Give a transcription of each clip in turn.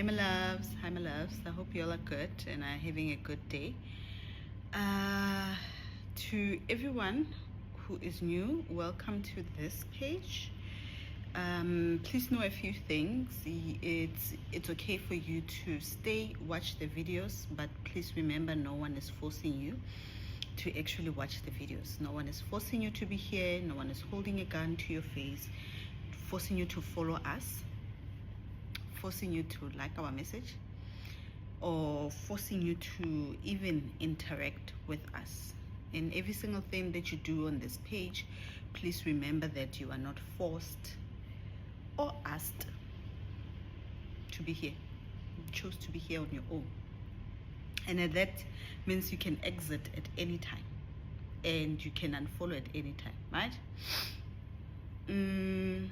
Hi my loves, I hope you all are good and are having a good day. To everyone who is new, welcome to this page. Please know a few things. It's okay for you to stay, watch the videos, but please remember no one is forcing you to actually watch the videos. No one is forcing you to be here. No one is holding a gun to your face, forcing you to follow us, forcing you to like our message, or forcing you to even interact with us. And every single thing that you do on this page, please remember that you are not forced or asked to be here. You chose to be here on your own, and that means you can exit at any time and you can unfollow at any time, right? And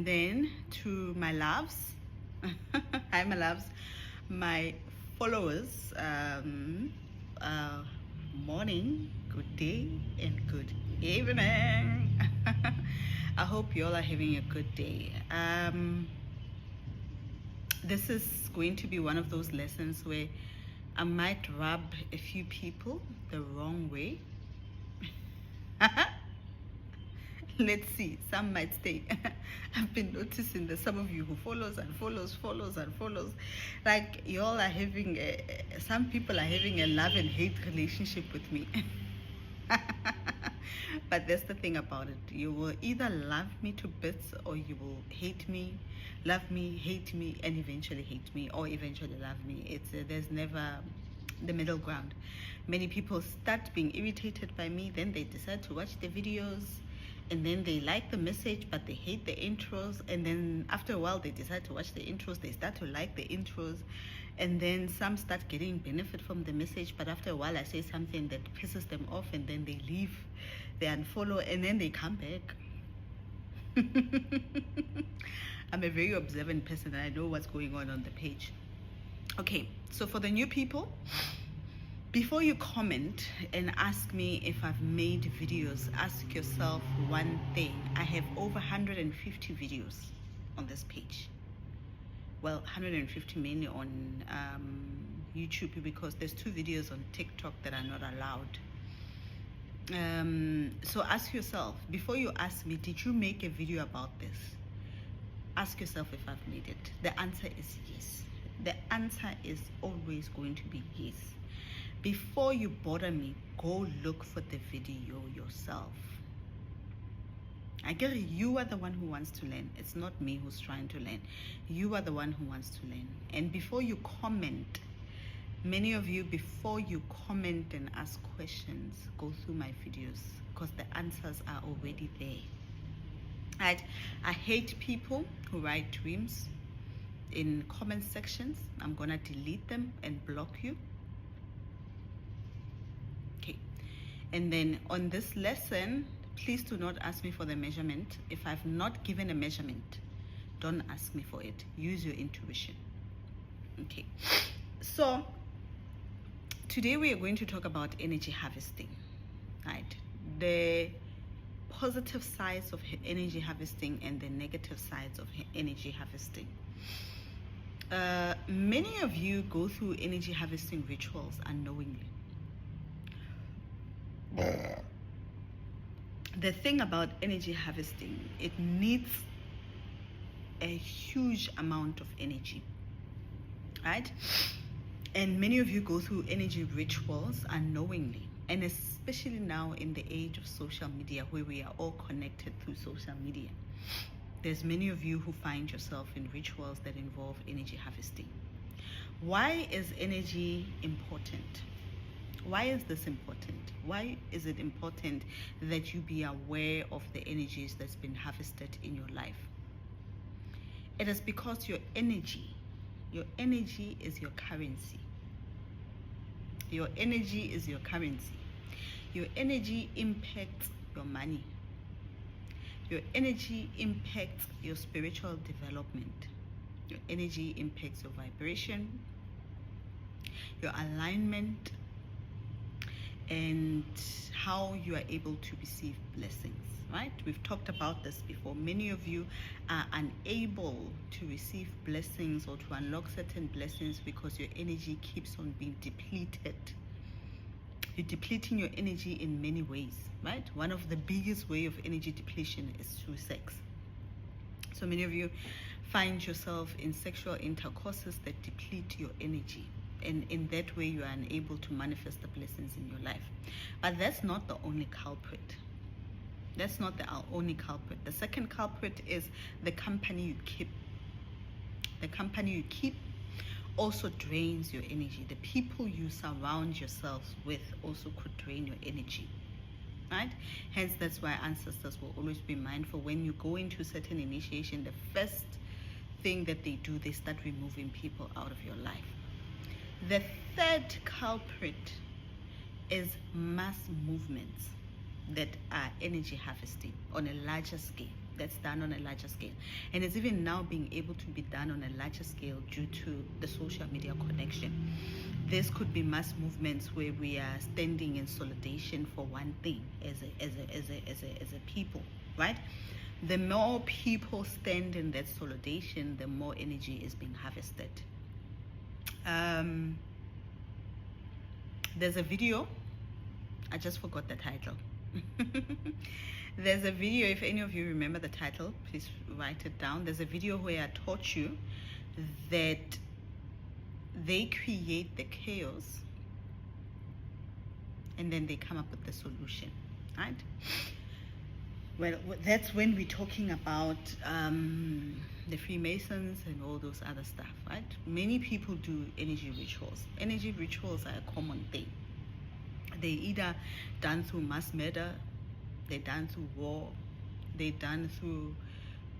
then to my loves, hi my loves, my followers, morning, good day, and good evening. I hope you all are having a good day. This is going to be one of those lessons where I might rub a few people the wrong way. Let's see, some might stay. I've been noticing that some of you who follows, like y'all are having some people are having a love and hate relationship with me. But that's the thing about it. You will either love me to bits, or you will hate me, love me, hate me, and eventually hate me, or eventually love me. There's never the middle ground. Many people start being irritated by me, then they decide to watch the videos, and then they like the message but they hate the intros, and then after a while they decide to watch the intros, they start to like the intros, and then some start getting benefit from the message, but after a while I say something that pisses them off, and then they leave, they unfollow, and then they come back. I'm a very observant person and I know what's going on the page. Okay, so for the new people, before you comment and ask me if I've made videos, ask yourself one thing. I have over 150 videos on this page. Well, 150 mainly on YouTube, because there's 2 videos on TikTok that are not allowed. So ask yourself, before you ask me, did you make a video about this? Ask yourself if I've made it. The answer is yes. The answer is always going to be yes. Before you bother me, go look for the video yourself. I get it, you are the one who wants to learn. It's not me who's trying to learn. You are the one who wants to learn. And before you comment, many of you, before you comment and ask questions, go through my videos, because the answers are already there. Right? I hate people who write dreams in comment sections. I'm gonna delete them and block you. Okay, and then on this lesson, please do not ask me for the measurement. If I've not given a measurement, don't ask me for it. Use your intuition. Okay, so today we are going to talk about energy harvesting, right? The positive sides of energy harvesting and the negative sides of energy harvesting. Many of you go through energy harvesting rituals unknowingly. The thing about energy harvesting, it needs a huge amount of energy, right? And many of you go through energy rituals unknowingly, and especially now in the age of social media, where we are all connected through social media, there's many of you who find yourself in rituals that involve energy harvesting. Why is energy important? Why is this important? Why is it important that you be aware of the energies that's been harvested in your life? It is because your energy is your currency. Your energy is your currency. Your energy impacts your money. Your energy impacts your spiritual development. Your energy impacts your vibration, your alignment, and how you are able to receive blessings, right? We've talked about this before. Many of you are unable to receive blessings or to unlock certain blessings because your energy keeps on being depleted. You're depleting your energy in many ways, right? One of the biggest way of energy depletion is through sex. So many of you find yourself in sexual intercourses that deplete your energy, and in that way you are unable to manifest the blessings in your life. But that's not the only culprit. That's not the only culprit. The second culprit is the company you keep. The company you keep also drains your energy. The people you surround yourselves with also could drain your energy, right? Hence, that's why ancestors will always be mindful when you go into certain initiation. The first thing that they do, they start removing people out of your life. The third culprit is mass movements that are energy harvesting on a larger scale. That's done on a larger scale, and it's even now being able to be done on a larger scale due to the social media connection. This could be mass movements where we are standing in solidarity for one thing as a people, right? The more people stand in that solidarity, the more energy is being harvested. There's a video, I just forgot the title. There's a video, if any of you remember the title, please write it down. There's a video where I taught you that they create the chaos and then they come up with the solution, right? Well, that's when we're talking about the Freemasons and all those other stuff, right? Many people do energy rituals. Energy rituals are a common thing. They either done through mass murder, they done through war, they done through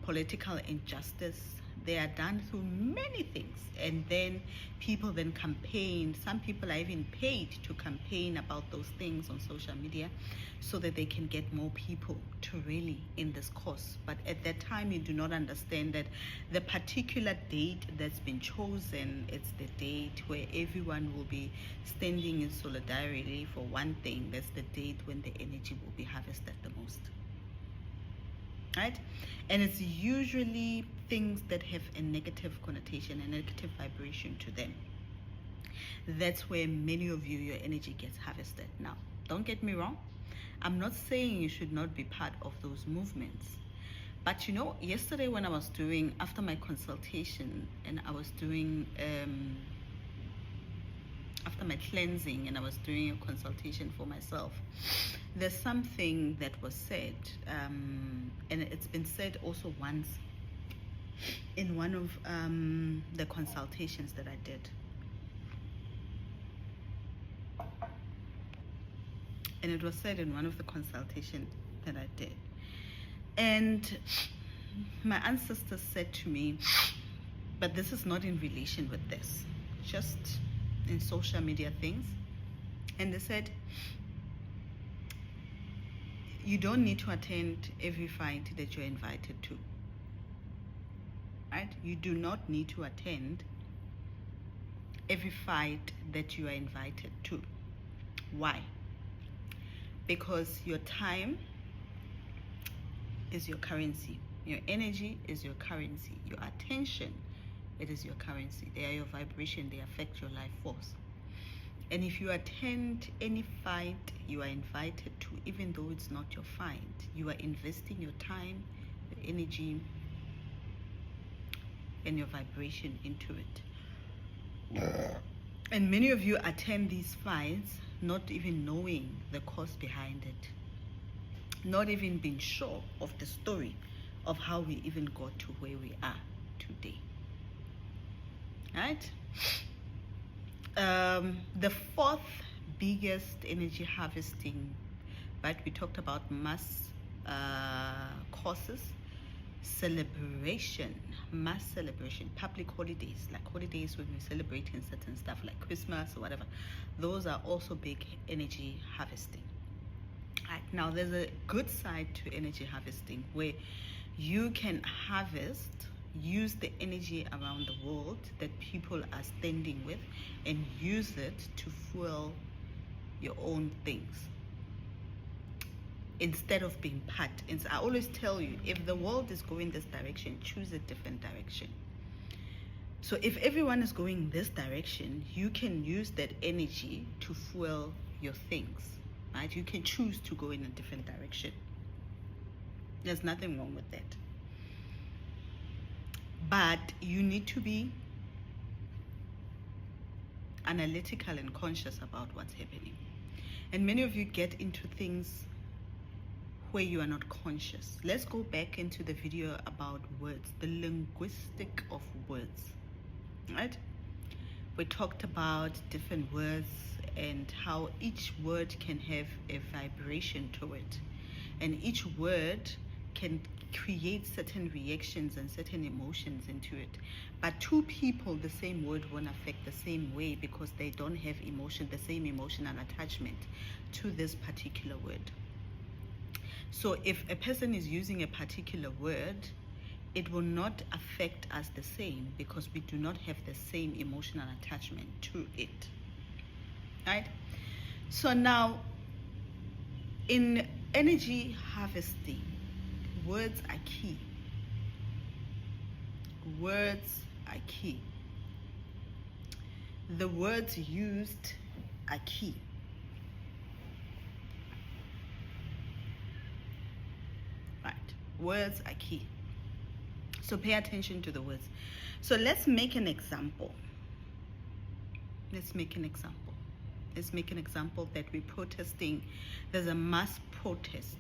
political injustice, they are done through many things, and then people then campaign. Some people are even paid to campaign about those things on social media so that they can get more people to really in this cause. But at that time, you do not understand that the particular date that's been chosen, it's the date where everyone will be standing in solidarity for one thing. That's the date when the energy will be harvested the most, right? And it's usually things that have a negative connotation, a negative vibration to them. That's where many of you, your energy gets harvested. Now, don't get me wrong, I'm not saying you should not be part of those movements, but you know, yesterday when I was doing, after my consultation, and I was doing after my cleansing, and I was doing a consultation for myself, there's something that was said, and it's been said also once in one of the consultations that I did. And it was said in one of the consultations that I did. And my ancestors said to me, but this is not in relation with this, just in social media things. And they said, you don't need to attend every fight that you're invited to, right? You do not need to attend every fight that you are invited to. Why? Because your time is your currency. Your energy is your currency. Your attention, it is your currency. They are your vibration. They affect your life force. And if you attend any fight you are invited to, even though it's not your fight, you are investing your time, your energy, and your vibration into it. And many of you attend these fights not even knowing the cause behind it, not even being sure of the story of how we even got to where we are today, right? The fourth biggest energy harvesting, right? We talked about mass causes, celebration, mass celebration, public holidays, like holidays when we're celebrating certain stuff like Christmas or whatever. Those are also big energy harvesting. Right, now there's a good side to energy harvesting where you can harvest, use the energy around the world that people are standing with and use it to fuel your own things. instead of being part. And I always tell you, if the world is going this direction, choose a different direction. So if everyone is going this direction, you can use that energy to fuel your things, right? You can choose to go in a different direction. There's nothing wrong with that. But you need to be analytical and conscious about what's happening. And many of you get into things where you are not conscious. Let's go back into the video about words, the linguistic of words, right? We talked about different words and how each word can have a vibration to it, and each word can create certain reactions and certain emotions into it. But two people, the same word won't affect the same way because they don't have the same emotional attachment to this particular word. So if a person is using a particular word, it will not affect us the same because we do not have the same emotional attachment to it, right? So now, in energy harvesting, words are key. Words are key. The words used are key. Right, words are key. So pay attention to the words. So let's make an example. Let's make an example that we're protesting. There's a mass protest,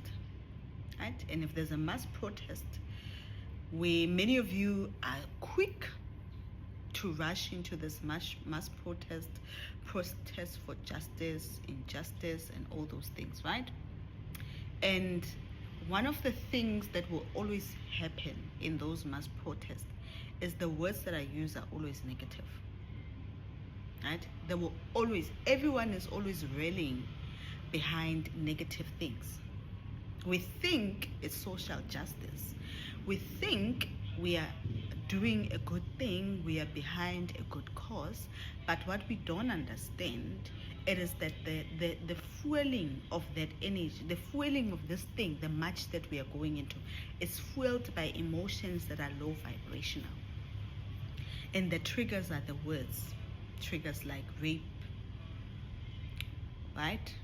right? And if there's a mass protest, many of you are quick to rush into this mass protest for justice, injustice, and all those things, right? And one of the things that will always happen in those mass protests is the words that I use are always negative, right? Everyone is always rallying behind negative things. We think it's social justice. We think we are doing a good thing, we are behind a good cause, but what we don't understand, it is that the fueling of that energy, the fueling of this thing, the match that we are going into, is fueled by emotions that are low vibrational. And the triggers are the words. Triggers like rape, right?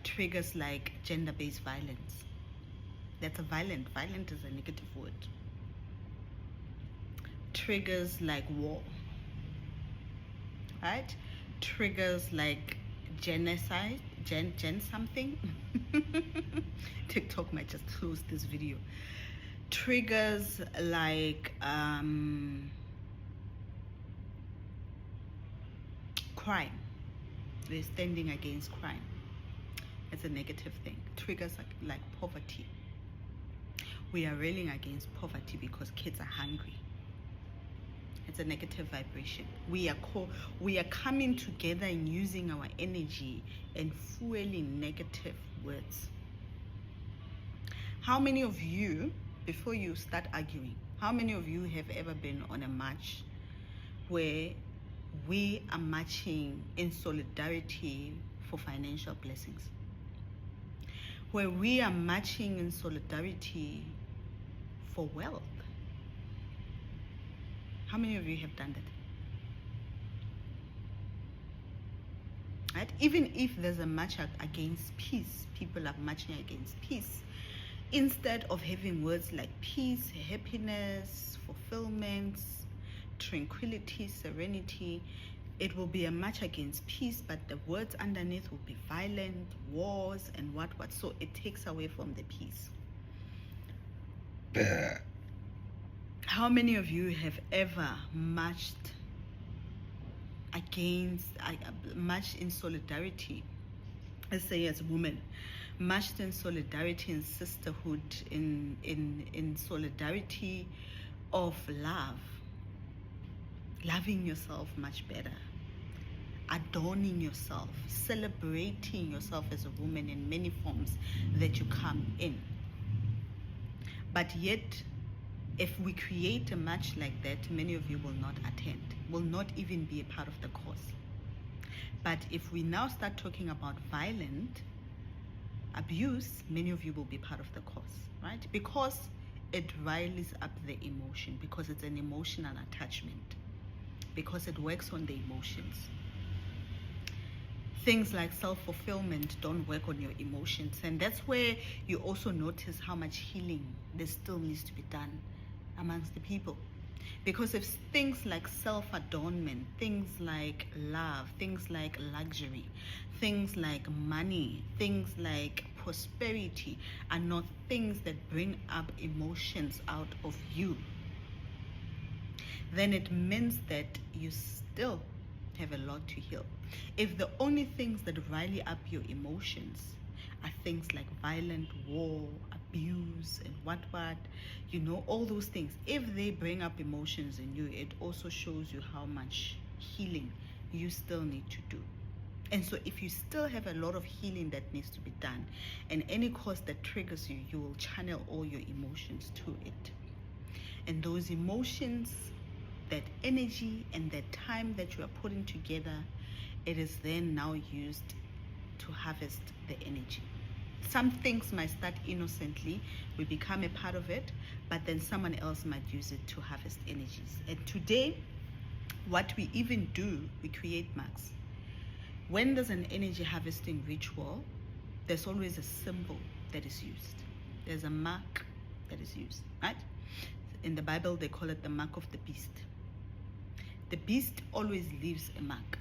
Triggers like gender-based violence. That's a violent is a negative word. Triggers like war, right? Triggers like genocide, gen something. TikTok might just close this video. Triggers like crime. They're standing against crime. It's a negative thing. Triggers like poverty. We are railing against poverty because kids are hungry. It's a negative vibration. We are coming together and using our energy and fueling negative words. How many of you, before you start arguing, how many of you have ever been on a march where we are marching in solidarity for financial blessings? Where we are marching in solidarity for wealth? How many of you have done that? Right? Even if there's a march against peace, people are marching against peace. Instead of having words like peace, happiness, fulfillment, tranquility, serenity, it will be a march against peace, but the words underneath will be violent, wars, and what. So it takes away from the peace. How many of you have ever marched in solidarity? Let's say as women, marched in solidarity and sisterhood, in solidarity of love, loving yourself much better, adorning yourself, celebrating yourself as a woman in many forms that you come in. But yet, if we create a match like that, many of you will not attend, will not even be a part of the cause. But if we now start talking about violent, abuse, many of you will be part of the cause, right? Because it riles up the emotion, because it's an emotional attachment, because it works on the emotions. Things like self-fulfillment don't work on your emotions, and that's where you also notice how much healing there still needs to be done amongst the people. Because if things like self-adornment, things like love, things like luxury, things like money, things like prosperity are not things that bring up emotions out of you, then it means that you still have a lot to heal. If the only things that rile up your emotions are things like violent war, abuse, and what, you know, all those things, if they bring up emotions in you, it also shows you how much healing you still need to do. And so if you still have a lot of healing that needs to be done, and any cause that triggers you, you will channel all your emotions to it. And those emotions, that energy and that time that you are putting together, it is then now used to harvest the energy. Some things might start innocently, we become a part of it, but then someone else might use it to harvest energies. And today, what we even do, we create marks. When there's an energy harvesting ritual, there's always a symbol that is used. There's a mark that is used, right? In the Bible, they call it the mark of the beast. The beast always leaves a mark.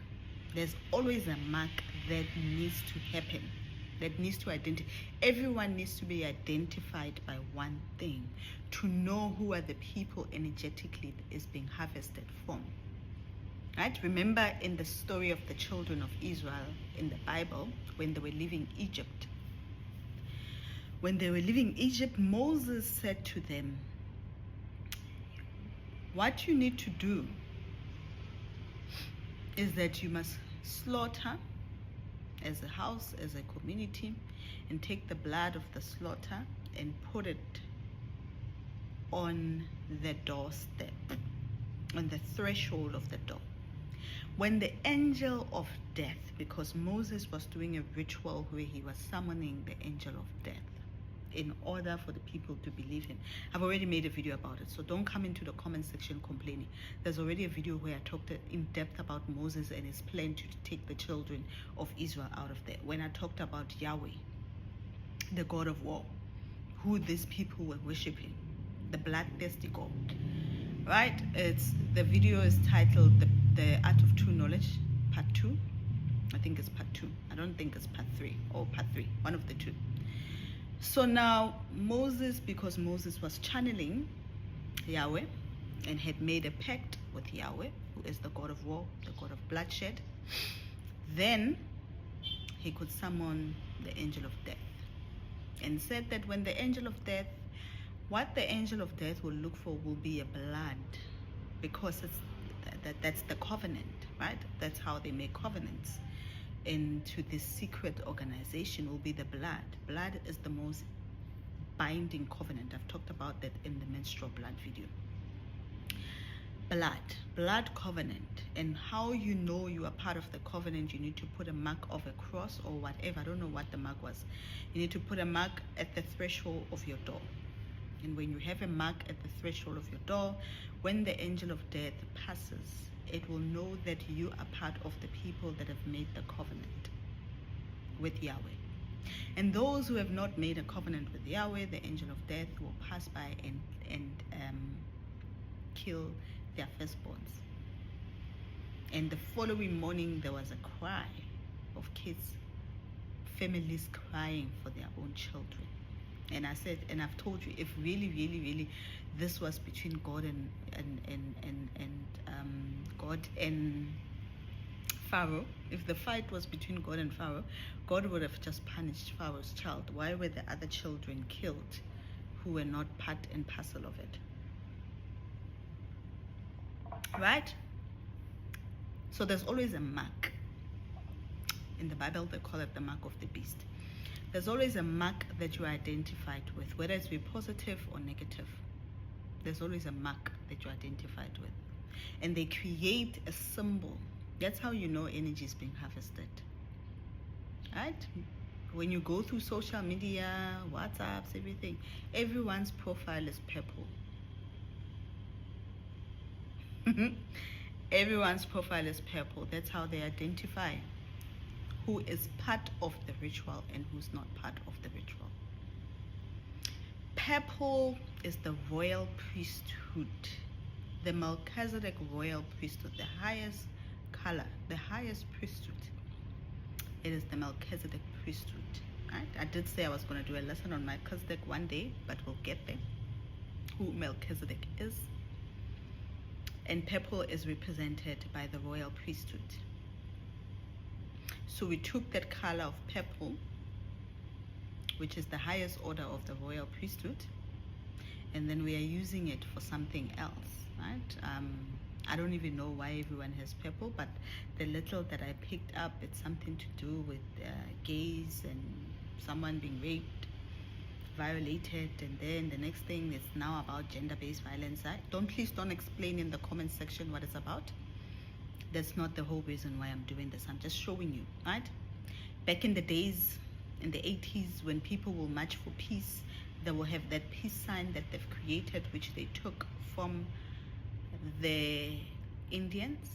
There's always a mark that needs to happen, that needs to identify. Everyone needs to be identified by one thing, to know who are the people energetically that is being harvested from. Right? Remember in the story of the children of Israel in the Bible, when they were leaving Egypt. When they were leaving Egypt, Moses said to them, what you need to do is that you must slaughter as a house, as a community, and take the blood of the slaughter and put it on the doorstep, on the threshold of the door. When the angel of death, because Moses was doing a ritual where he was summoning the angel of death in order for the people to believe him. I've already made a video about it, so don't come into the comment section complaining. There's already a video where I talked in depth about Moses and his plan to take the children of Israel out of there. When I talked about Yahweh, the God of war, who these people were worshiping, the bloodthirsty God, right? The video is titled the Art of True Knowledge, Part 2. I think it's Part 2. I don't think it's Part 3 or Part 3, one of the two. So now Moses, because Moses was channeling Yahweh and had made a pact with Yahweh, who is the God of war, the God of bloodshed, then he could summon the angel of death, and said that when the angel of death, what the angel of death will look for will be a blood, because that's the covenant, right? That's how they make covenants. Into this secret organization will be the blood. Blood is the most binding covenant. I've talked about that in the menstrual blood video. Blood covenant, and how you know you are part of the covenant, you need to put a mark of a cross or whatever. I don't know what the mark was. You need to put a mark at the threshold of your door. And when you have a mark at the threshold of your door, when the angel of death passes, it will know that you are part of the people that have made the covenant with Yahweh. And those who have not made a covenant with Yahweh, the angel of death will pass by and kill their firstborns. And the following morning, there was a cry of kids, families crying for their own children. And I said, and I've told you, if really this was between God and God and Pharaoh, if the fight was between God and Pharaoh, God would have just punished Pharaoh's child. Why were the other children killed who were not part and parcel of it? Right? So there's always a mark. In the Bible, they call it the mark of the beast. There's always a mark that you are identified with, whether it's be positive or negative. There's always a mark that you're identified with. And they create a symbol. That's how you know energy is being harvested. Right? When you go through social media, WhatsApps, everything, everyone's profile is purple. Everyone's profile is purple. That's how they identify who is part of the ritual and who's not part of the ritual. Purple is the royal priesthood, the Melchizedek royal priesthood, the highest color, the highest priesthood. It is the Melchizedek priesthood. Right? I did say I was going to do a lesson on Melchizedek one day, but we'll get there. Who Melchizedek is. And purple is represented by the royal priesthood. So we took that color of purple, which is the highest order of the royal priesthood, and then we are using it for something else, right? I don't even know why everyone has purple, but the little that I picked up, it's something to do with gays and someone being raped, violated, and then the next thing is now about gender-based violence. Please don't explain in the comment section what it's about. That's not the whole reason why I'm doing this. I'm just showing you, right? Back in the days, in the 80s, when people will march for peace, they will have that peace sign that they've created, which they took from the Indians,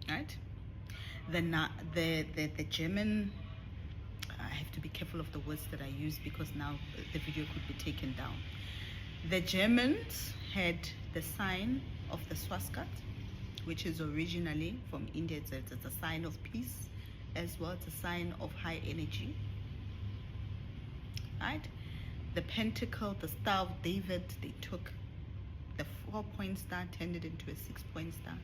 right? The German, I have to be careful of the words that I use because now the video could be taken down. The Germans had the sign of the swastika, which is originally from India. It's a sign of peace as well. It's a sign of high energy, right? The pentacle, the Star of David, they took the 4-point star, turned it into a 6-point star.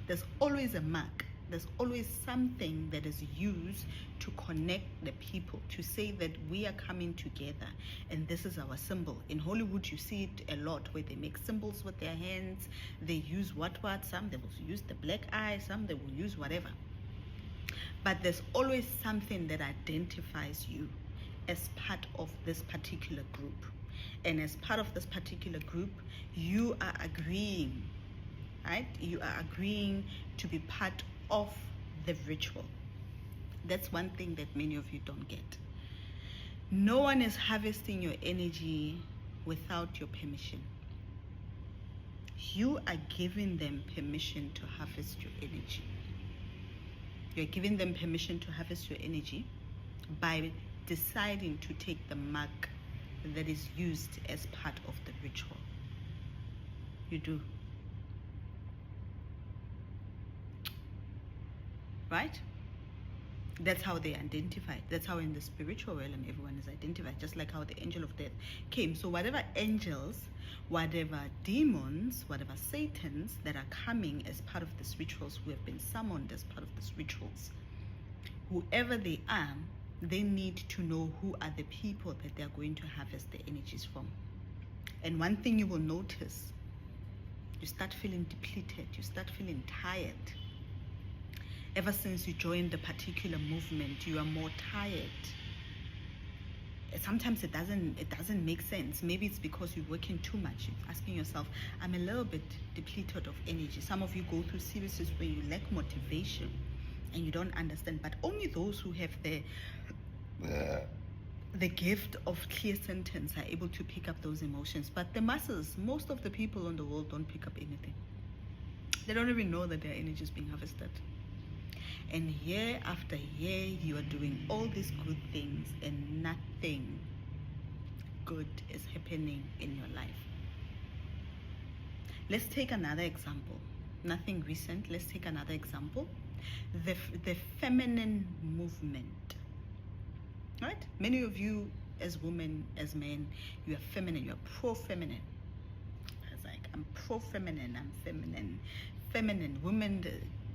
There's always a mark. There's always something that is used to connect the people, to say that we are coming together and this is our symbol. In Hollywood, you see it a lot where they make symbols with their hands. They use what, some they will use the black eye, some they will use whatever. But there's always something that identifies you as part of this particular group. And as part of this particular group, you are agreeing, right? You are agreeing to be part of the ritual. That's one thing that many of you don't get. No one is harvesting your energy without your permission. You are giving them permission to harvest your energy. You're giving them permission to harvest your energy by deciding to take the mark that is used as part of the ritual. You do. Right? That's how they identified. That's how in the spiritual realm everyone is identified, just like how the angel of death came. So whatever angels, whatever demons, whatever satans that are coming as part of these rituals, who have been summoned as part of these rituals, whoever they are, they need to know who are the people that they're going to harvest the energies from. And one thing you will notice, you start feeling depleted, you start feeling tired. Ever since you joined the particular movement, you are more tired. Sometimes it doesn't make sense. Maybe it's because you're working too much. You're asking yourself, I'm a little bit depleted of energy. Some of you go through series where you lack motivation and you don't understand, but only those who have the gift of clear sentence are able to pick up those emotions. But the masses, most of the people in the world don't pick up anything. They don't even know that their energy is being harvested. And year after year, you are doing all these good things and nothing good is happening in your life. Let's take another example. Nothing recent. Let's take another example. The feminine movement. Right? Many of you as women, as men, you are feminine. You are pro-feminine. It's like, I'm pro-feminine. I'm feminine. Feminine. Women,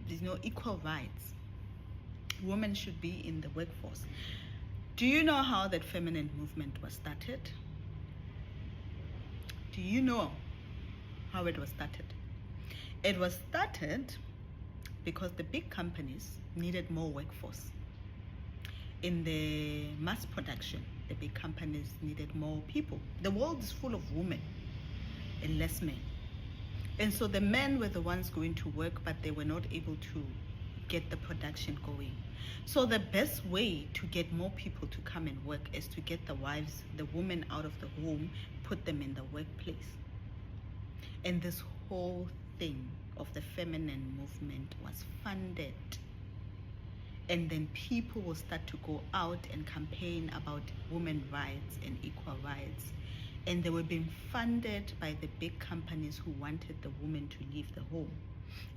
there's no equal rights. Women should be in the workforce. Do you know how that feminine movement was started? Do you know how it was started? It was started because the big companies needed more workforce. In the mass production, the big companies needed more people. The world is full of women and less men. And so the men were the ones going to work, but they were not able to get the production going. So the best way to get more people to come and work is to get the wives, the women out of the home, put them in the workplace. And this whole thing of the feminine movement was funded. And then people will start to go out and campaign about women's rights and equal rights. And they were being funded by the big companies who wanted the woman to leave the home.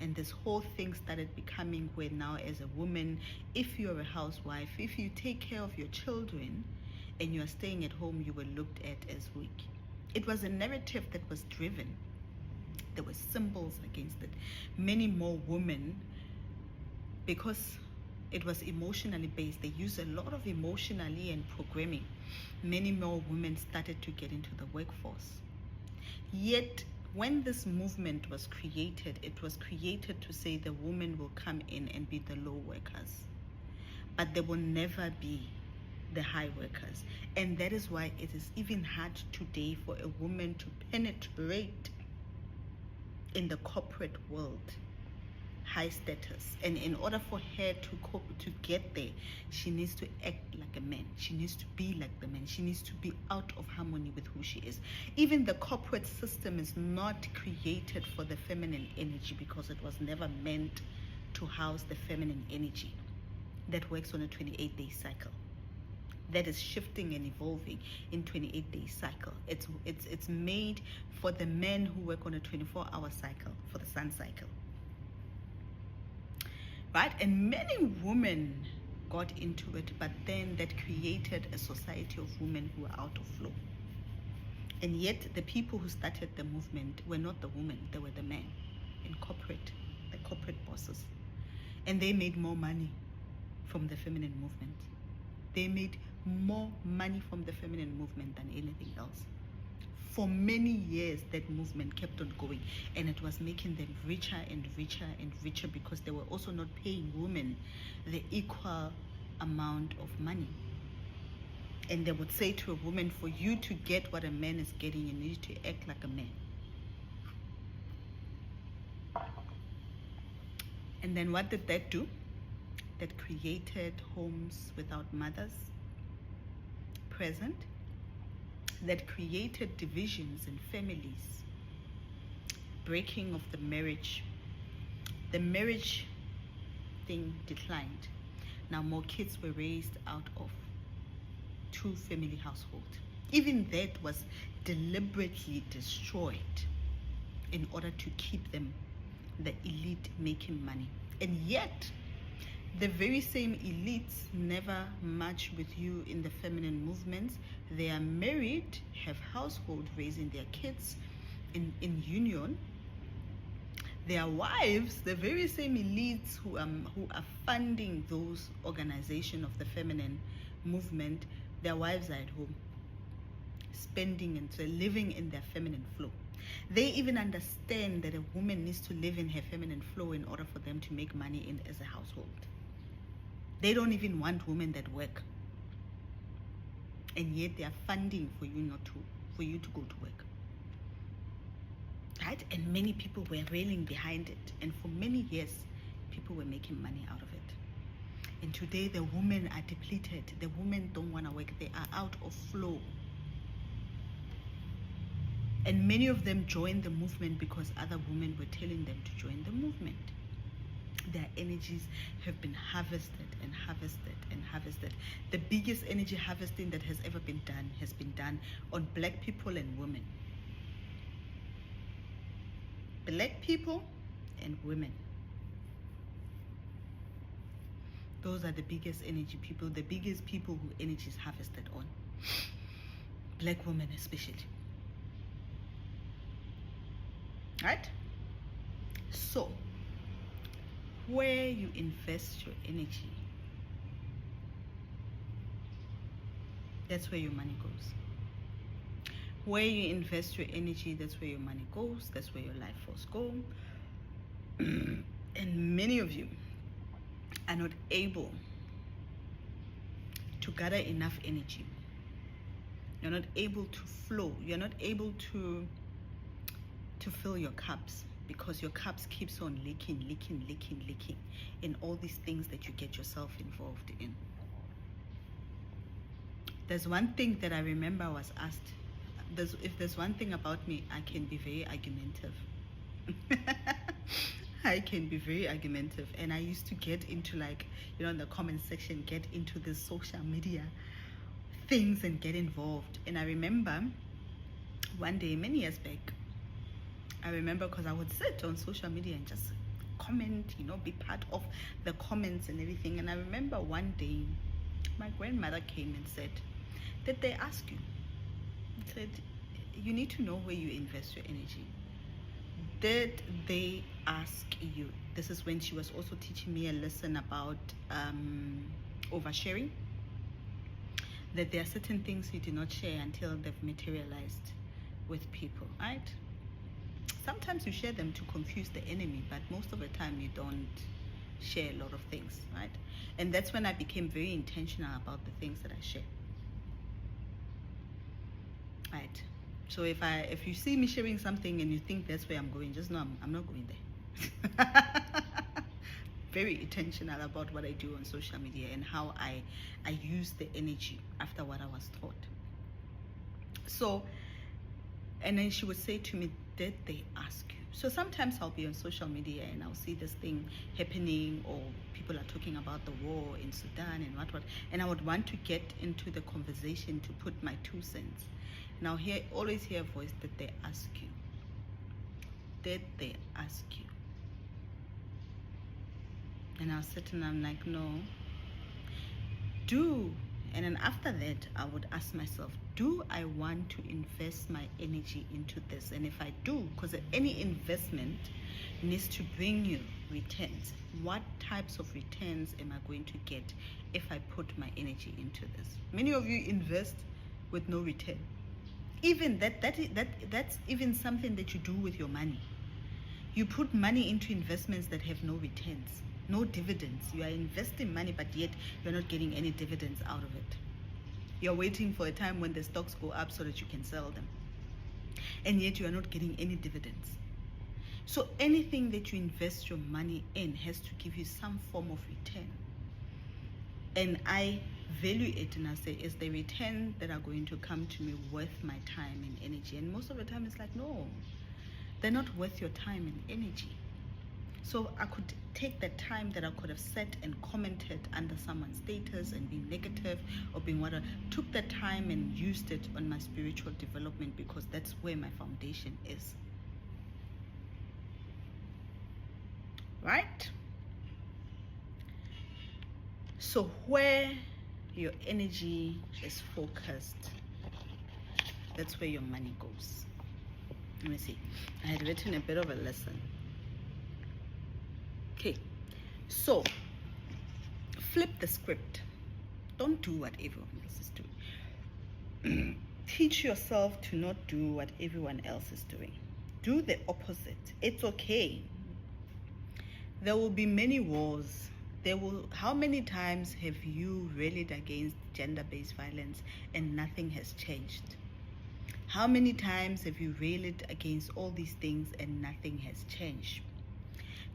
And this whole thing started becoming where now, as a woman, if you're a housewife, if you take care of your children and you're staying at home, you were looked at as weak. It was a narrative that was driven. There were symbols against it. Many more women, because it was emotionally based, they used a lot of emotionally and programming. Many more women started to get into the workforce. Yet, when this movement was created, it was created to say the women will come in and be the low workers, but they will never be the high workers. And that is why it is even hard today for a woman to penetrate in the corporate world, high status. And in order for her to get there, she needs to act like a man. She needs to be like the man. She needs to be out of harmony with who she is. Even the corporate system is not created for the feminine energy, because it was never meant to house the feminine energy that works on a 28-day cycle, that is shifting and evolving in 28-day cycle. It's made for the men who work on a 24-hour cycle, for the sun cycle. Right? And many women got into it, but then that created a society of women who are out of flow. And yet the people who started the movement were not the women, they were the men in corporate, the corporate bosses. And they made more money from the feminine movement. They made more money from the feminine movement than anything else. For many years, that movement kept on going, and it was making them richer and richer and richer, because they were also not paying women the equal amount of money. And they would say to a woman, for you to get what a man is getting, you need to act like a man. And then what did that do? That created homes without mothers present, that created divisions in families, breaking of the marriage. The marriage thing declined. Now more kids were raised out of two-family household. Even that was deliberately destroyed in order to keep them, the elite, making money. And yet the very same elites never match with you in the feminine movements. They are married, have household, raising their kids in union. Their wives, the very same elites who are funding those organizations of the feminine movement, their wives are at home, spending and so living in their feminine flow. They even understand that a woman needs to live in her feminine flow in order for them to make money in as a household. They don't even want women that work, and yet they are funding for you to go to work. Right? And many people were railing behind it, and for many years people were making money out of it. And today the women are depleted. The women don't want to work. They are out of flow. And many of them joined the movement because other women were telling them to join the movement. Their energies have been harvested and harvested and harvested. The biggest energy harvesting that has ever been done has been done on black people and women. Black people and women. Those are the biggest energy people, the biggest people who energy is harvested on. Black women especially. Right? So, where you invest your energy, that's where your money goes. Where you invest your energy, that's where your money goes, that's where your life force goes. And many of you are not able to gather enough energy. You're not able to flow. You're not able to fill your cups. because your cups keeps on leaking in all these things that you get yourself involved in. There's one thing that I remember I was asked. If there's one thing about me, I can be very argumentative. I can be very argumentative, and I used to get into, like, in the comment section, get into the social media things and get involved. And I remember one day many years back, I remember, because I would sit on social media and just comment, be part of the comments and everything. And I remember one day my grandmother came and said, "Did they ask you?" Said, "You need to know where you invest your energy. Did they ask you?" This is when she was also teaching me a lesson about oversharing, that there are certain things you do not share until they've materialized with people, right? Sometimes you share them to confuse the enemy, but most of the time you don't share a lot of things, right? And that's when I became very intentional about the things that I share, right? So if you see me sharing something and you think that's where I'm going, just know I'm not going there. Very intentional about what I do on social media and how I use the energy after what I was taught. So, and then she would say to me, "Did they ask you?" So sometimes I'll be on social media and I'll see this thing happening, or people are talking about the war in Sudan and what, and I would want to get into the conversation to put my 2 cents. And I'll always hear a voice, "Did they ask you? Did they ask you?" And I'll sit and I'm like, "No." And then after that, I would ask myself, do I want to invest my energy into this? And if I do, because any investment needs to bring you returns, what types of returns am I going to get if I put my energy into this? Many of you invest with no return. Even that's even something that you do with your money. You put money into investments that have no returns, no dividends. You are investing money, but yet you're not getting any dividends out of it. You're waiting for a time when the stocks go up so that you can sell them, and yet you are not getting any dividends. So anything that you invest your money in has to give you some form of return. And I value it, and I say, is the return that are going to come to me worth my time and energy? And most of the time it's like, no, they're not worth your time and energy. So I could take the time that I could have sat and commented under someone's status and being negative or being whatever, took the time and used it on my spiritual development, because that's where my foundation is. Right? So where your energy is focused, that's where your money goes. Let me see. I had written a bit of a lesson. Okay, so flip the script. Don't do what everyone else is doing. Teach yourself to not do what everyone else is doing. Do the opposite. It's okay. There will be many wars. How many times have you rallied against gender-based violence and nothing has changed? How many times have you rallied against all these things and nothing has changed?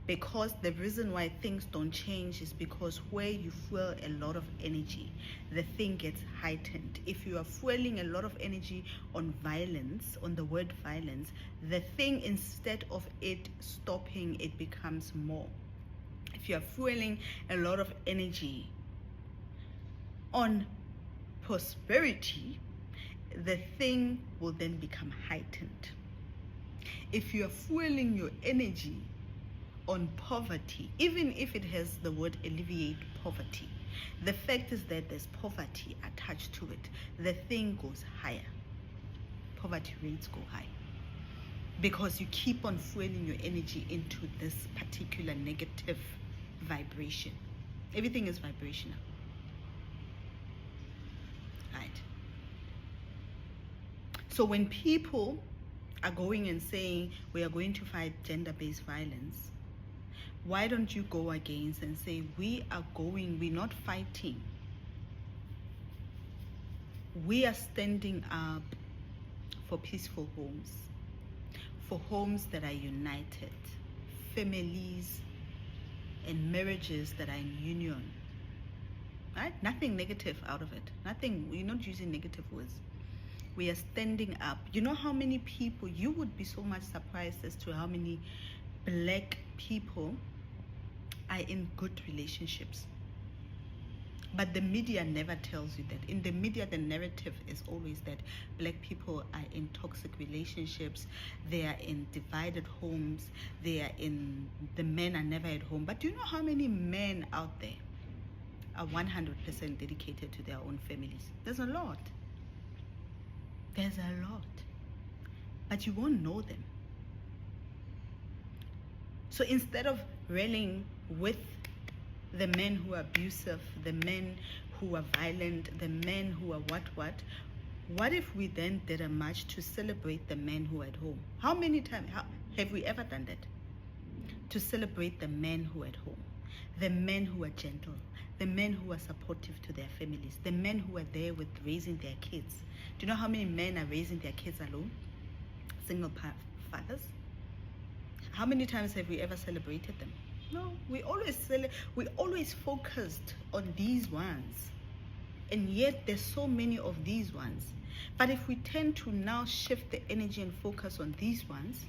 Because the reason why things don't change is because where you fuel a lot of energy, the thing gets heightened. If you are fueling a lot of energy on violence, on the word violence, the thing, instead of it stopping, it becomes more. If you are fueling a lot of energy on prosperity, the thing will then become heightened. If you are fueling your energy on poverty, even if it has the word alleviate poverty, the fact is that there's poverty attached to it. The thing goes higher. Poverty rates go high because you keep on fueling your energy into this particular negative vibration. Everything is vibrational, right? So when people are going and saying we are going to fight gender-based violence, why don't you go against and say we're not fighting. We are standing up for peaceful homes, for homes that are united, families and marriages that are in union. Right? Nothing negative out of it. Nothing, we're not using negative words. We are standing up. You know how many people, you would be so much surprised as to how many black people are in good relationships. But the media never tells you that. In the media, the narrative is always that black people are in toxic relationships, they are in divided homes, the men are never at home. But do you know how many men out there are 100% dedicated to their own families? There's a lot. There's a lot. But you won't know them. So instead of railing with the men who are abusive, the men who are violent, the men who are what if we then did a march to celebrate the men who are at home? How many times have we ever done that? To celebrate the men who are at home, the men who are gentle, the men who are supportive to their families, the men who are there with raising their kids. Do you know how many men are raising their kids alone? Single fathers? How many times have we ever celebrated them? No, we always focused on these ones, and yet there's so many of these ones. But if we tend to now shift the energy and focus on these ones,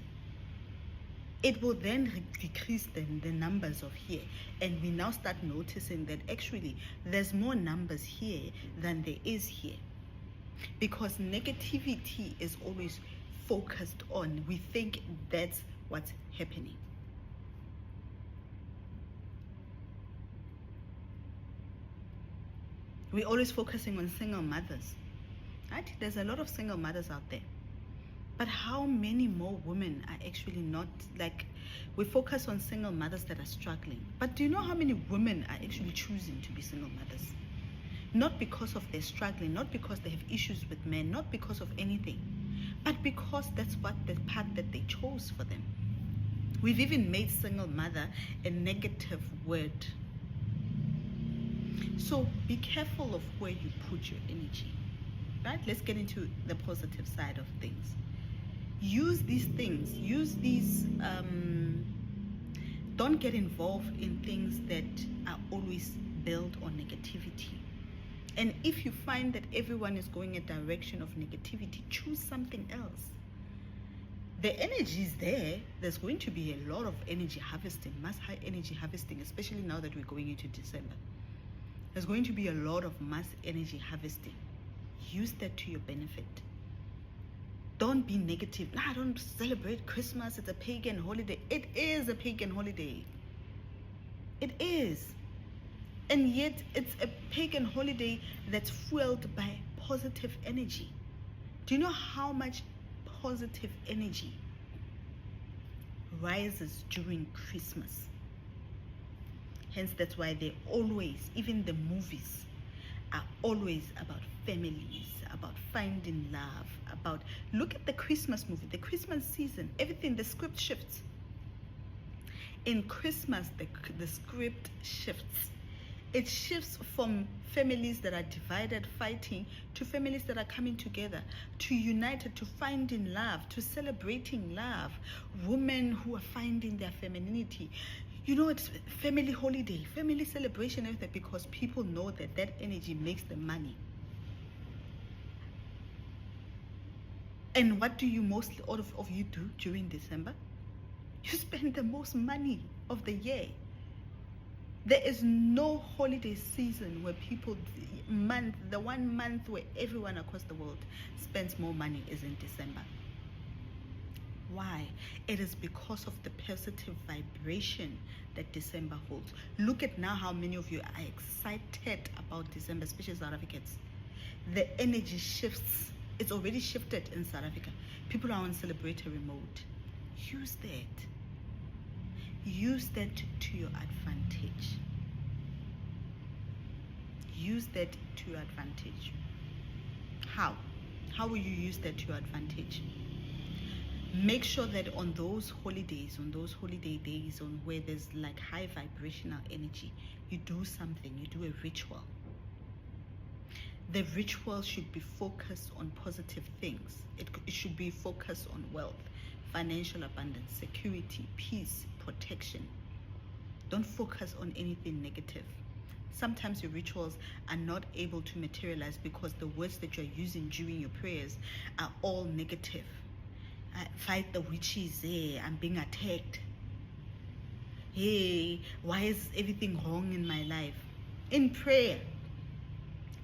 it will then decrease the numbers of here, and we now start noticing that actually there's more numbers here than there is here, because negativity is always focused on, we think that's what's happening. We're always focusing on single mothers, right? There's a lot of single mothers out there. But how many more women are actually not, like, we focus on single mothers that are struggling. But do you know how many women are actually choosing to be single mothers? Not because of their struggling, not because they have issues with men, not because of anything, but because that's what the path that they chose for them. We've even made single mother a negative word. So be careful of where you put your energy, right? Let's get into the positive side of things. Use these things, don't get involved in things that are always built on negativity. And if you find that everyone is going a direction of negativity, choose something else. The energy is there. There's going to be a lot of energy harvesting, mass high energy harvesting, especially now that we're going into December. There's going to be a lot of mass energy harvesting. Use that to your benefit. Don't be negative. No, I don't celebrate Christmas. It's a pagan holiday. It is a pagan holiday. It is. And yet it's a pagan holiday that's fueled by positive energy. Do you know how much positive energy rises during Christmas? Hence, that's why they always, even the movies, are always about families, about finding love, about, look at the Christmas movie, the Christmas season, everything, the script shifts. In Christmas, the script shifts. It shifts from families that are divided, fighting, to families that are coming together, to united, to finding love, to celebrating love, women who are finding their femininity. You know, it's family holiday, family celebration, everything, because people know that that energy makes them money. And what do you mostly, all of you do during December? You spend the most money of the year. There is no holiday season where people, the 1 month where everyone across the world spends more money is in December. Why? It is because of the positive vibration that December holds. Look at now how many of you are excited about December, especially South Africans. The energy shifts. It's already shifted in South Africa. People are on celebratory mode. Use that. Use that to your advantage. Use that to your advantage. How? How will you use that to your advantage? Make sure that on those holidays, on those holiday days, on where there's like high vibrational energy, you do something, you do a ritual. The ritual should be focused on positive things. It should be focused on wealth, financial abundance, security, peace, protection. Don't focus on anything negative. Sometimes your rituals are not able to materialize because the words that you're using during your prayers are all negative. Fight the witches. Hey, I'm being attacked. Hey, why is everything wrong in my life? In prayer,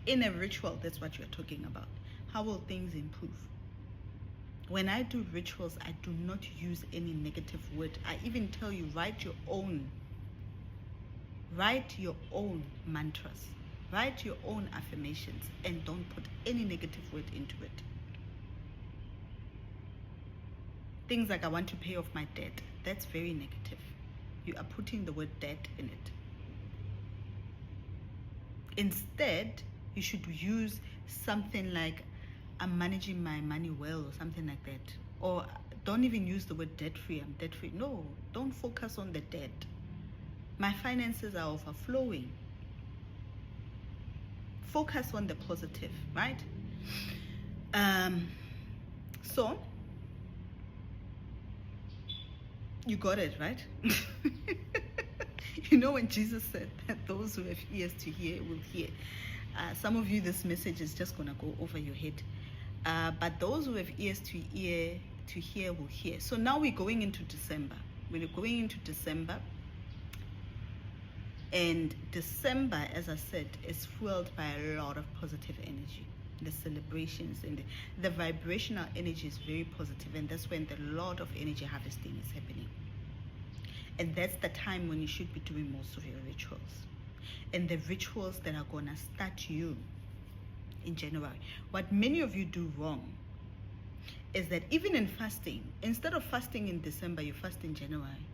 in a ritual, that's what you're talking about. How will things improve? When I do rituals, I do not use any negative word. I even tell you, write your own mantras, write your own affirmations, and don't put any negative word into it. Things like, I want to pay off my debt, that's very negative. You are putting the word debt in it. Instead, you should use something like, I'm managing my money well, or something like that. Or don't even use the word debt-free, I'm debt-free. No, don't focus on the debt. My finances are overflowing. Focus on the positive, right? So, you got it, right? You know, when Jesus said that those who have ears to hear will hear. Some of you, this message is just going to go over your head. But those who have ears to hear will hear. So now we're going into December. We're going into December. And December, as I said, is fueled by a lot of positive energy. The celebrations and the vibrational energy is very positive, and that's when the lot of energy harvesting is happening. And that's the time when you should be doing most of your rituals. And the rituals that are gonna start you in January. What many of you do wrong is that even in fasting, instead of fasting in December, you fast in January.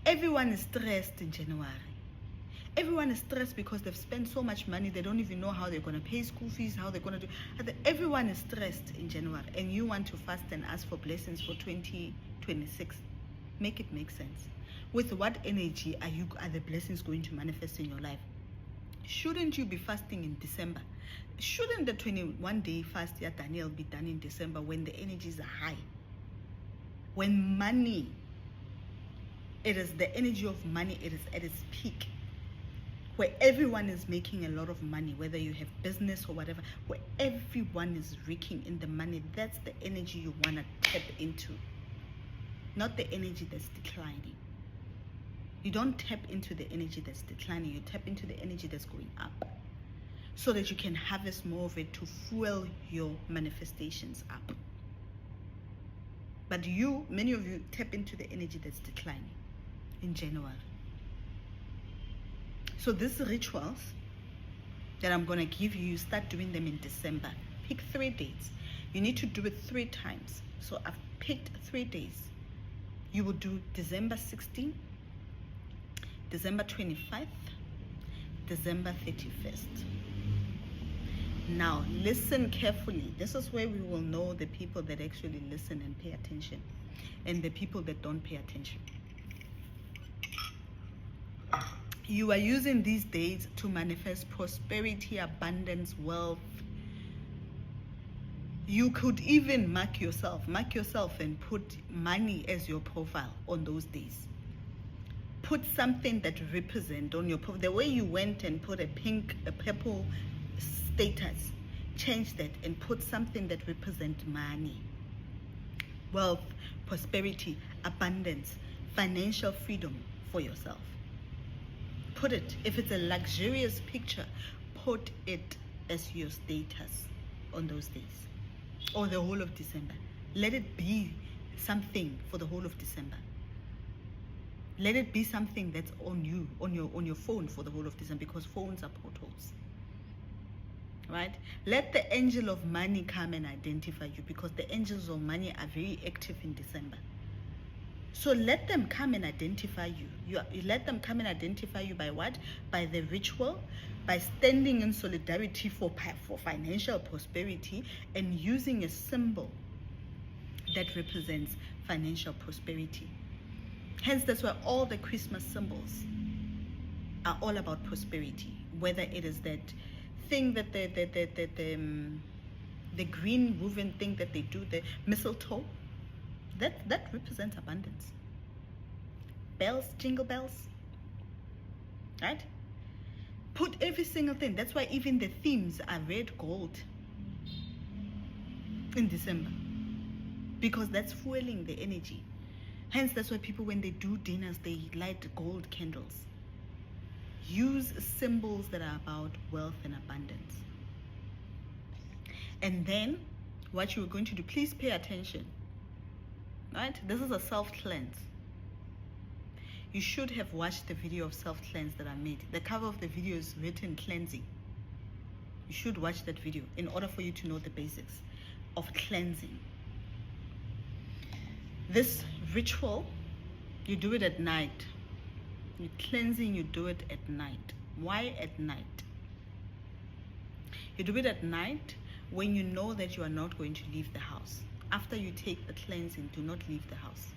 Everyone is stressed in January. Everyone is stressed because they've spent so much money, they don't even know how they're going to pay school fees, how they're going to do. Everyone is stressed in January, and you want to fast and ask for blessings for 2026. Make it make sense. With what energy are the blessings going to manifest in your life? Shouldn't you be fasting in December? Shouldn't the 21-day fast, Daniel, be done in December when the energies are high? When money, it is the energy of money, it is at its peak. Where everyone is making a lot of money, whether you have business or whatever, where everyone is raking in the money, that's the energy you want to tap into. Not the energy that's declining. You don't tap into the energy that's declining, you tap into the energy that's going up, so that you can harvest more of it to fuel your manifestations up. But many of you tap into the energy that's declining in January. So these rituals that I'm going to give you, start doing them in December. Pick 3 dates. You need to do it 3 times. So I've picked 3 days. You will do December 16th, December 25th, December 31st. Now, listen carefully. This is where we will know the people that actually listen and pay attention, and the people that don't pay attention. You are using these days to manifest prosperity, abundance, wealth. You could even mark yourself and put money as your profile on those days. Put something that represents on your profile. The way you went and put a purple status, change that and put something that represents money, wealth, prosperity, abundance, financial freedom for yourself. Put it, if it's a luxurious picture, put it as your status on those days or the whole of December. Let it be something for the whole of December. Let it be something that's on you, on your phone for the whole of December, because phones are portals. Right? Let the angel of money come and identify you, because the angels of money are very active in December. So let them come and identify you. You let them come and identify you by what? By the ritual, by standing in solidarity for financial prosperity and using a symbol that represents financial prosperity. Hence, that's why all the Christmas symbols are all about prosperity. Whether it is that thing that the green woven thing that they do, the mistletoe, That represents abundance. Bells, jingle bells, right? Put every single thing. That's why even the themes are red gold in December, because that's fueling the energy. Hence, that's why people, when they do dinners, they light gold candles. Use symbols that are about wealth and abundance. And then what you're going to do, please pay attention, right? This is a self-cleanse. You should have watched the video of self-cleanse that I made. The cover of the video is written cleansing. You should watch that video in order for you to know the basics of cleansing. This ritual, you do it at night. You're cleansing, you do it at night. Why at night? You do it at night when you know that you are not going to leave the house. After you take the cleansing, do not leave the house.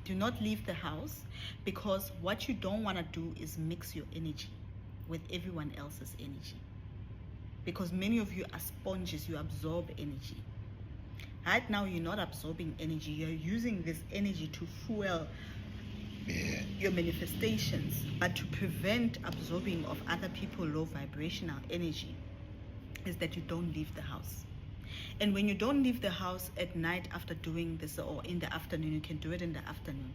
Do not leave the house, because what you don't want to do is mix your energy with everyone else's energy. Because many of you are sponges, you absorb energy. Right now, you're not absorbing energy, you're using this energy to fuel your manifestations, but to prevent absorbing of other people low vibrational energy is that you don't leave the house. And when you don't leave the house at night after doing this, or in the afternoon, you can do it in the afternoon.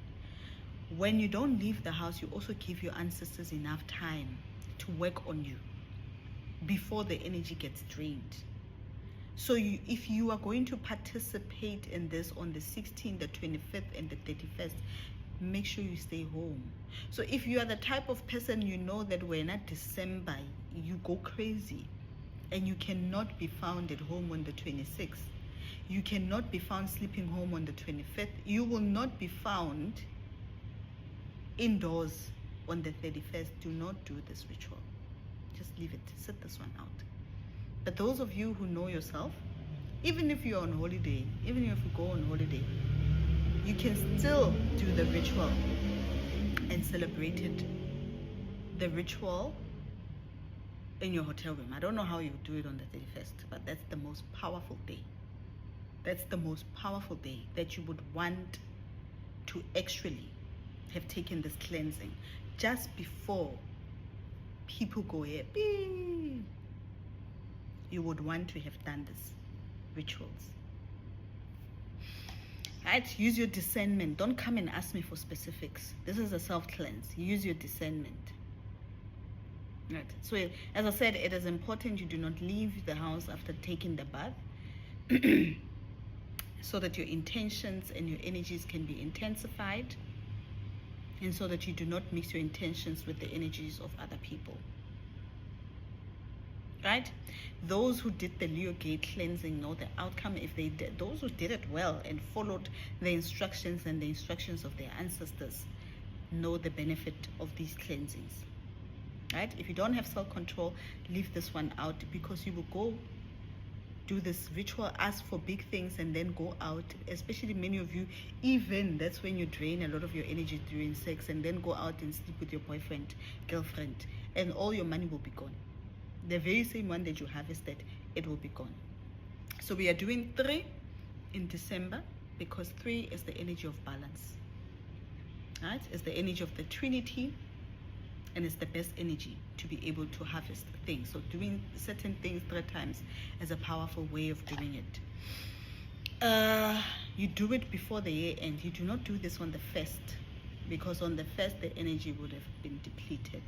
When you don't leave the house, you also give your ancestors enough time to work on you before the energy gets drained. So if you are going to participate in this on the 16th, the 25th, and the 31st, make sure you stay home. So if you are the type of person, you know that when at December, you go crazy and you cannot be found at home on the 26th. You cannot be found sleeping home on the 25th. You will not be found indoors on the 31st. Do not do this ritual. Just leave it. Sit this one out. But those of you who know yourself, even if you're on holiday, even if you go on holiday, you can still do the ritual and celebrate it. The ritual in your hotel room. I don't know how you do it on the 31st, but that's the most powerful day. That's the most powerful day that you would want to actually have taken this cleansing just before people go here. You would want to have done this rituals. Right? Use your discernment. Don't come and ask me for specifics. This is a self-cleanse. Use your discernment. Right. So as I said, it is important you do not leave the house after taking the bath so that your intentions and your energies can be intensified, and so that you do not mix your intentions with the energies of other people. Right? Those who did the Leo gate cleansing know the outcome. If they did, those who did it well and followed the instructions and the instructions of their ancestors know the benefit of these cleansings. Right? If you don't have self-control, leave this one out, because you will go do this ritual, ask for big things, and then go out. Especially many of you, even that's when you drain a lot of your energy during sex, and then go out and sleep with your boyfriend, girlfriend, and all your money will be gone. The very same one that you harvested, it will be gone. So we are doing 3 in December, because 3 is the energy of balance. Right? It's the energy of the Trinity, and it's the best energy to be able to harvest things. So doing certain things 3 times is a powerful way of doing it. You do it before the year end. You do not do this on the 1st, because on the 1st the energy would have been depleted.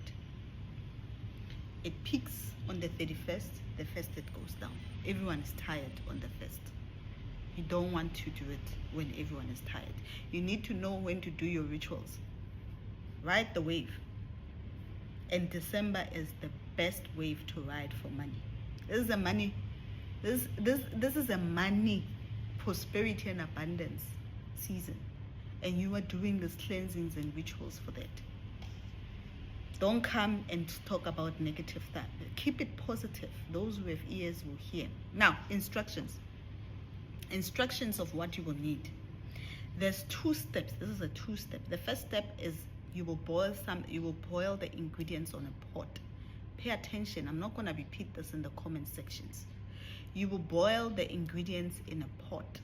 It peaks on the 31st, the 1st it goes down. Everyone is tired on the 1st. You don't want to do it when everyone is tired. You need to know when to do your rituals. Ride the wave. And December is the best wave to ride for money. This is a money, this is a money, prosperity and abundance season. And you are doing these cleansings and rituals for that. Don't come and talk about negative stuff. Keep it positive. Those who have ears will hear. Now, instructions. Instructions of what you will need. There's 2 steps. This is a 2-step. The first step is you will boil the ingredients on a pot. Pay attention. I'm not going to repeat this in the comment sections. You will boil the ingredients in a pot.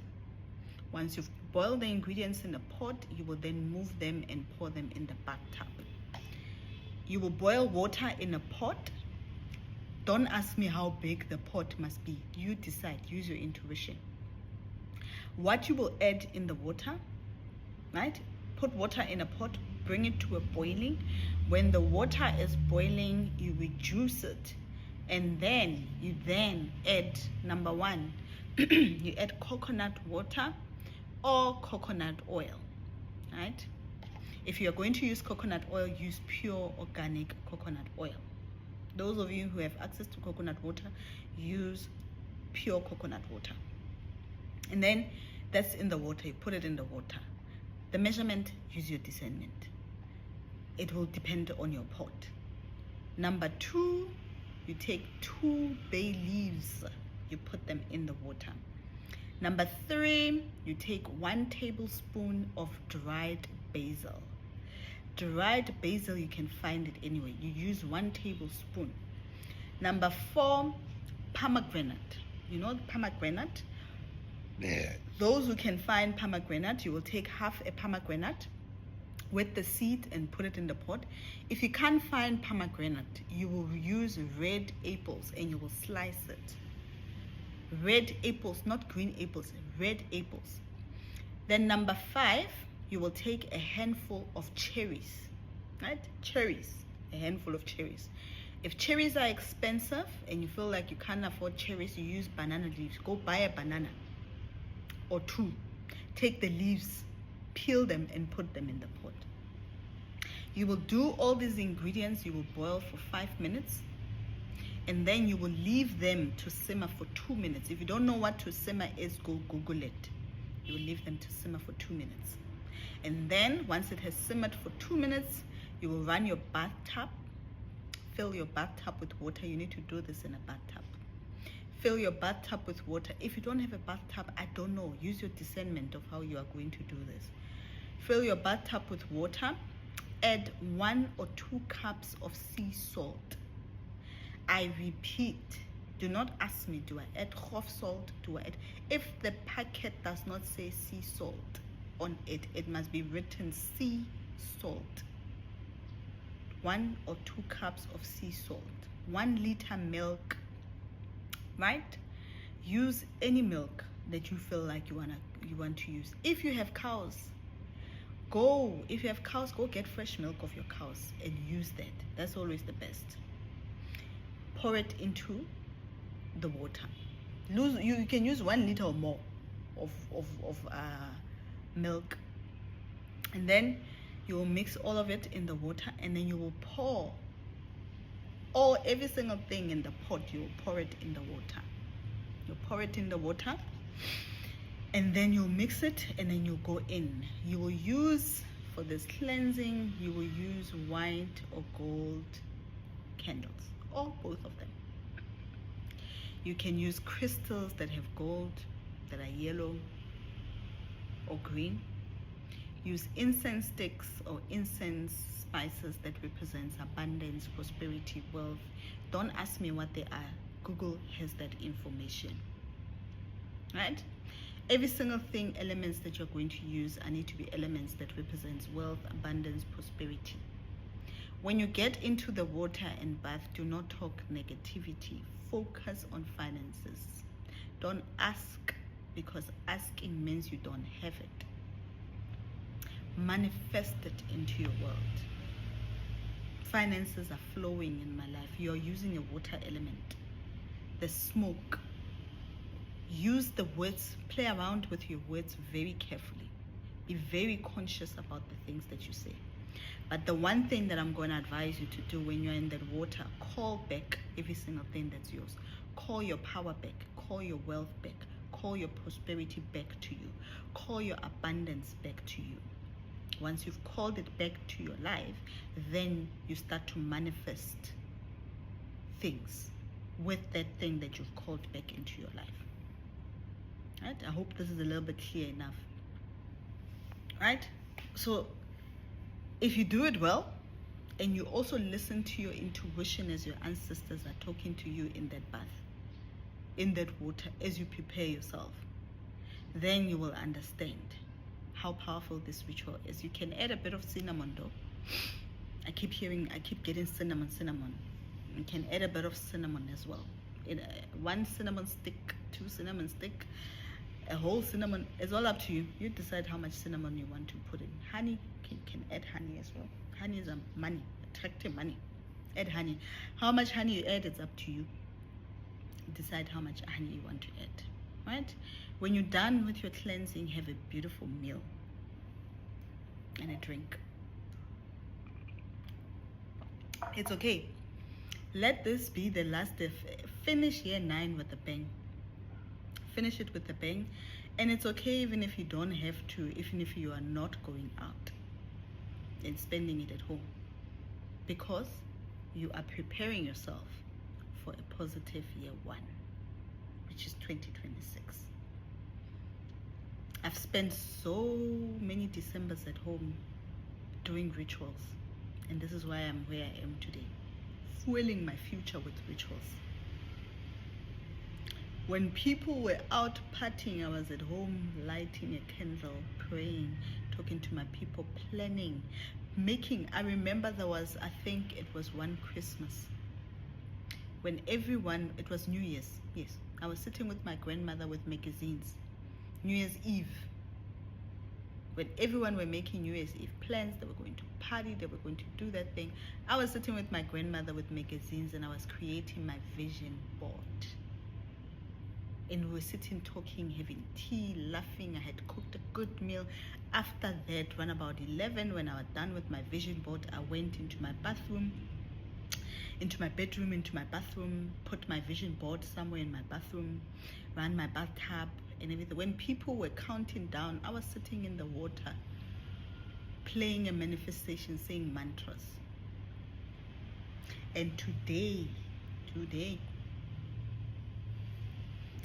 Once you've boil the ingredients in a pot. You will then move them and pour them in the bathtub. You will boil water in a pot. Don't ask me how big the pot must be. You decide. Use your intuition. What you will add in the water, right? Put water in a pot, bring it to a boiling. When the water is boiling, you reduce it. And then you add, number one, you add coconut water or coconut oil, right? If you're going to use coconut oil, use pure organic coconut oil. Those of you who have access to coconut water, use pure coconut water. And then that's in the water. You put it in the water. The measurement, use your discernment. It will depend on your pot. Number two, you take 2 bay leaves. You put them in the water. Number three, you take 1 tablespoon of dried basil. Dried basil, you can find it anywhere. You use 1 tablespoon. Number four, pomegranate. You know the pomegranate? Yeah. Those who can find pomegranate, you will take half a pomegranate with the seed and put it in the pot. If you can't find pomegranate, you will use red apples and you will slice it. Red apples, not green apples, red apples. Then number five, you will take a handful of cherries, right? Cherries, a handful of cherries. If cherries are expensive and you feel like you can't afford cherries, you use banana leaves. Go buy a banana or 2. Take the leaves, peel them and put them in the pot. You will do all these ingredients, you will boil for 5 minutes, and then you will leave them to simmer for 2 minutes. If you don't know what to simmer is, go Google it. You will leave them to simmer for 2 minutes. And then once it has simmered for 2 minutes, you will run your bathtub. Fill your bathtub with water. You need to do this in a bathtub. Fill your bathtub with water. If you don't have a bathtub, I don't know. Use your discernment of how you are going to do this. Fill your bathtub with water. Add 1 or 2 cups of sea salt. I repeat, do not ask me, do I add Hof salt? Do I add? If the packet does not say sea salt on it, it must be written sea salt. 1 or 2 cups of sea salt. 1 liter milk, right? Use any milk that you feel like you want to use. If you have cows, go get fresh milk of your cows and use that. That's always the best. Pour it into the water. You can use 1 liter or more of milk, and then you will mix all of it in the water, and then you will pour every single thing in the pot. You will pour it in the water. You pour it in the water, and then you'll mix it, and then you'll go in. You will use, for this cleansing, you will use white or gold candles, or both of them. You can use crystals that have gold, that are yellow or green. Use incense sticks or incense spices that represents abundance, prosperity, wealth. Don't ask me what they are. Google has that information, right? Every single thing, elements that you're going to use, need to be elements that represents wealth, abundance, prosperity. When you get into the water and bath, do not talk negativity. Focus on finances. Don't ask, because asking means you don't have it. Manifest it into your world. Finances are flowing in my life. You're using a water element. The smoke. Use the words, play around with your words very carefully. Be very conscious about the things that you say. But the one thing that I'm going to advise you to do when you're in that water, call back every single thing that's yours. Call your power back. Call your wealth back. Call your prosperity back to you. Call your abundance back to you. Once you've called it back to your life, then you start to manifest things with that thing that you've called back into your life. Right? I hope this is a little bit clear enough. Right? So if you do it well, and you also listen to your intuition as your ancestors are talking to you in that bath, in that water, as you prepare yourself, then you will understand how powerful this ritual is. You can add a bit of cinnamon though. I keep getting cinnamon. You can add a bit of cinnamon as well. One cinnamon stick, 2 cinnamon stick, a whole cinnamon. It's all up to you. You decide how much cinnamon you want to put in. Honey, can add honey as well. Honey is money, attractive money. Add honey. How much honey you add, it's up to you. Decide how much honey you want to add. Right? When you're done with your cleansing, have a beautiful meal and a drink. It's okay. Let this be the last day. Finish year 9 with a bang. Finish it with a bang. And it's okay even if you don't have to, even if you are not going out and spending it at home, because you are preparing yourself for a positive year 1, which is 2026. I've spent so many Decembers at home doing rituals, and this is why I'm where I am today, fueling my future with rituals. When people were out partying, I was at home lighting a candle, praying, talking to my people, planning, making. I remember there was, I think it was one Christmas, when everyone, it was New Year's, yes, I was sitting with my grandmother with magazines, New Year's Eve, when everyone were making New Year's Eve plans. They were going to party, they were going to do that thing. I was sitting with my grandmother with magazines, and I was creating my vision board. And we were sitting, talking, having tea, laughing. I had cooked a good meal. After that, around about 11, when I was done with my vision board, I went into my bathroom, into my bedroom, into my bathroom, put my vision board somewhere in my bathroom, ran my bathtub and everything. When people were counting down, I was sitting in the water, playing a manifestation, saying mantras. And today,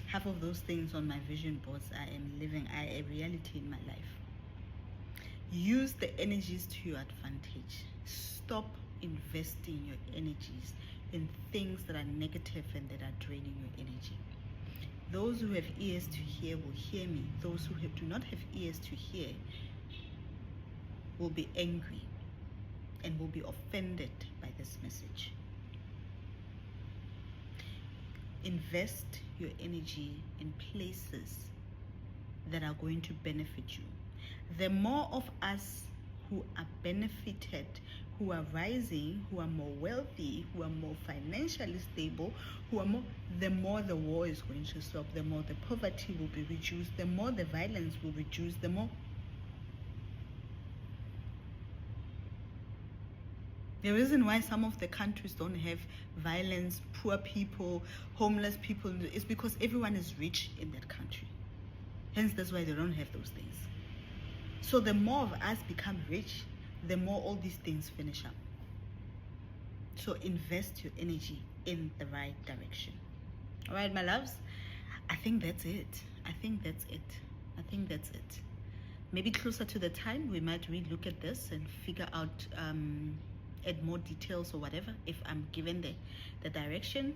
half of those things on my vision boards I am living, are a reality in my life. Use the energies to your advantage. Stop investing your energies in things that are negative and that are draining your energy. Those who have ears to hear will hear me. Those who do not have ears to hear will be angry and will be offended by this message. Invest your energy in places that are going to benefit you. The more of us who are benefited, who are rising, who are more wealthy, who are more financially stable, the more the war is going to stop, the more the poverty will be reduced, the more the violence will reduce, the more. The reason why some of the countries don't have violence, poor people, homeless people, is because everyone is rich in that country. Hence, that's why they don't have those things. So the more of us become rich, the more all these things finish up. So invest your energy in the right direction. All right, my loves, I think that's it. Maybe closer to the time, we might relook at this and figure out, add more details or whatever, if I'm given the direction.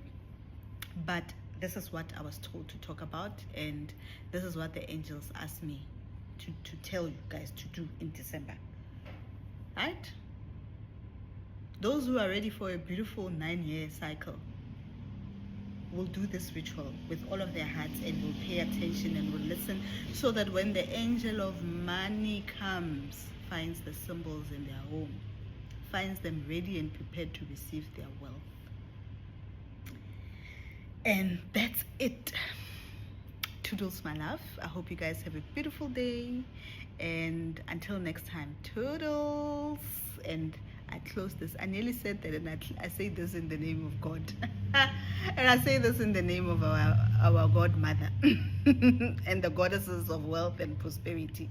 But this is what I was told to talk about, and this is what the angels asked me to tell you guys to do in December. Right? Those who are ready for a beautiful 9-year cycle will do this ritual with all of their hearts, and will pay attention and will listen, so that when the angel of money comes, finds the symbols in their home, finds them ready and prepared to receive their wealth. And that's it. Toodles, my love. I hope you guys have a beautiful day, and until next time, toodles. And I close this. I nearly said that, and I say this in the name of God. And I say this in the name of our godmother and the goddesses of wealth and prosperity.